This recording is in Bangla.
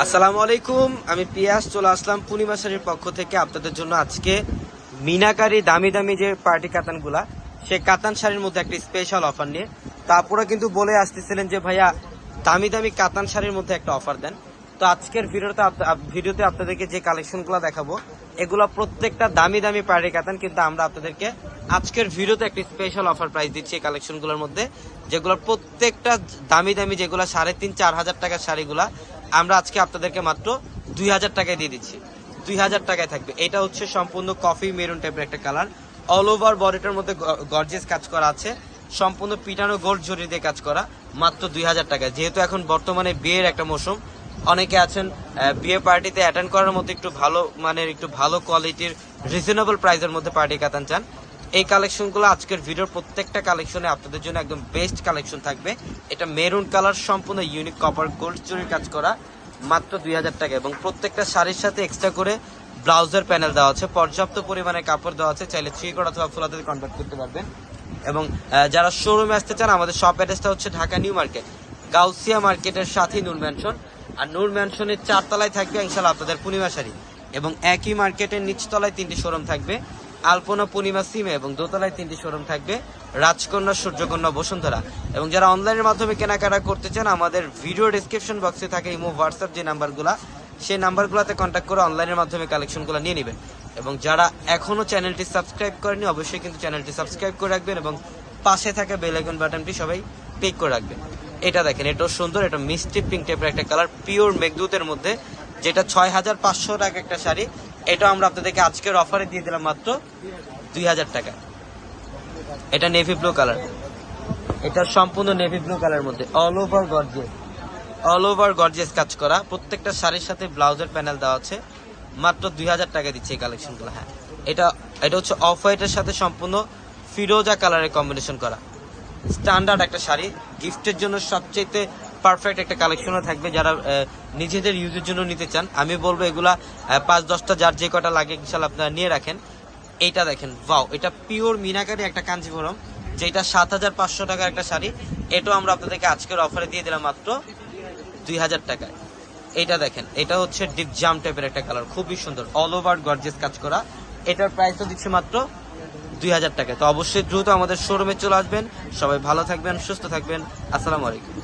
আসসালামু আলাইকুম, আমি পিয়াস চলে আসলাম পূর্ণিমা শাড়ির পক্ষ থেকে আপনাদের জন্য আজকে মিনাকারি দামি দামি যে পার্টি কাতানগুলা সেই কাতান শাড়ির মধ্যে একটা স্পেশাল অফার নিয়ে। তারপরে কিন্তু বলে আসতেছিলেন যে ভাইয়া দামি দামি কাতান শাড়ির মধ্যে একটা অফার দেন। তো আজকের ভিডিওতে আপনাদেরকে যে কালেকশনগুলো দেখাবো এগুলো প্রত্যেকটা দামি দামি পার্টি কাতান, কিন্তু আমরা আপনাদেরকে আজকের ভিডিওতে একটা স্পেশাল অফার প্রাইস দিচ্ছি এই কালেকশনগুলোর মধ্যে, যেগুলো প্রত্যেকটা দামি দামি, যেগুলো 3,500-4,000 টাকার শাড়িগুলা আমরা আজকে আপনাদেরকে মাত্র 2,000 টাকায় দিয়ে দিচ্ছি। 2,000 টাকায় থাকবে। এটা হচ্ছে সম্পূর্ণ কফি মেরুন টাইপের একটা কালার, অল ওভার বডিটার মধ্যে গর্জিয়াস কাজ করা আছে, সম্পূর্ণ পিটানো গোল্ড জরি দিয়ে কাজ করা, মাত্র 2,000 টাকায়। যেহেতু এখন বর্তমানে বিয়ের একটা মৌসুম, অনেকে আছেন বিয়ে পার্টিতে অ্যাটেন্ড করার মধ্যে একটু ভালো মানের, একটু ভালো কোয়ালিটির রিজনেবল প্রাইসের মধ্যে পার্টি কাতান চান, এই কালেকশনগুলো আজকের ভিডিওর প্রত্যেকটা কালেকশনে আপনাদের জন্য একদম বেস্ট কালেকশন থাকবে। এটা মেরুন কালার, সম্পূর্ণ ইউনিক কপার গোল্ড জরির কাজ করা, মাত্র 2,000 টাকা। এবং প্রত্যেকটা শাড়ির সাথে এক্সট্রা করে ব্লাউজের প্যানেল দেওয়া আছে, পর্যাপ্ত পরিমাণে কাপড় দেওয়া আছে, চাইলে 3 কোট অথবা ফুল হাতে কনভার্ট করতে পারবেন। এবং যারা শোরুমে আসতে চান, আমাদের শপ অ্যাড্রেসটা হচ্ছে ঢাকা নিউ মার্কেট, গাউসিয়া মার্কেটের সাথেই নূর ম্যানশন। আর নূর ম্যানশনের 4 তলায় থাকবে ইনশাল্লাহ আপনাদের পূর্ণিমা শাড়ি, এবং একই মার্কেটের নিচতলায় 3টি শোরুম থাকবে, আলপনা, পূর্ণিমা, সিমে, এবং দোতলায় 3টি শোরুম থাকবে, রাজকন্যা, সূর্যকন্যা, বসুন্ধরা। এবং যারা অনলাইনের মাধ্যমে কেনাকাটা করতে চান, আমাদের ভিডিও ডিসক্রিপশন বক্সে থাকে ইমো, হোয়াটসঅ্যাপ যে নাম্বারগুলো, সেই নাম্বারগুলোতে কন্ট্যাক্ট করে অনলাইনের মাধ্যমে কালেকশনগুলো নিয়ে নেবেন। এবং যারা এখনো চ্যানেলটি সাবস্ক্রাইব করেনি, অবশ্যই কিন্তু চ্যানেলটি সাবস্ক্রাইব করে রাখবেন, এবং পাশে থাকা বেল আইকন বাটনটি সবাই ক্লিক করে রাখবেন। এটা দেখেন, এটাও সুন্দর, এটা মিষ্টি পিঙ্ক টাইপের একটা কালার, পিওর মেঘদূতের মধ্যে, যেটা 6,500 টাকা একটা শাড়ি। এটা আমরা আপনাদেরকে আজকের অফারে দিয়ে দিলাম মাত্র 2,000 টাকা। এটা নেভি ব্লু কালার, এটা সম্পূর্ণ নেভি ব্লু কালার মধ্যে অল ওভার গর্জিয়াস কাজ করা, প্রত্যেকটা শাড়ির সাথে ব্লাউজের প্যানেল দেওয়া আছে, মাত্র 2,000 টাকা দিচ্ছে এই কালেকশনগুলো। হ্যাঁ, এটা হচ্ছে অফ হোয়াইটের সাথে সম্পূর্ণ ফিরোজা কালারের কম্বিনেশন করা, স্ট্যান্ডার্ড একটা শাড়ি, গিফটের জন্য সবচেয়ে পারফেক্ট একটা কালেকশনও থাকবে। যারা নিজেদের ইউজের জন্য নিতে চান, আমি বলবো এগুলা 5-10টা যার যে কটা লাগে ইনশাল্লাহ আপনারা নিয়ে রাখেন। এইটা দেখেন, ওয়াও, এটা পিওর মিনাকারি একটা কাঞ্জিভরম, যেটা 7,500 টাকার একটা শাড়ি। এটাও আমরা আপনাদেরকে আজকের অফারে দিয়ে দিলাম মাত্র 2,000 টাকায়। এইটা দেখেন, এটা হচ্ছে ডিপ জাম টাইপের একটা কালার, খুবই সুন্দর, অল ওভার গর্জিয়াস কাজ করা। এটার প্রাইসও দিচ্ছে মাত্র 2,000 টাকায়। তো অবশ্যই দ্রুত আমাদের শোরুমে চলে আসবেন। সবাই ভালো থাকবেন, সুস্থ থাকবেন। আসসালামু আলাইকুম।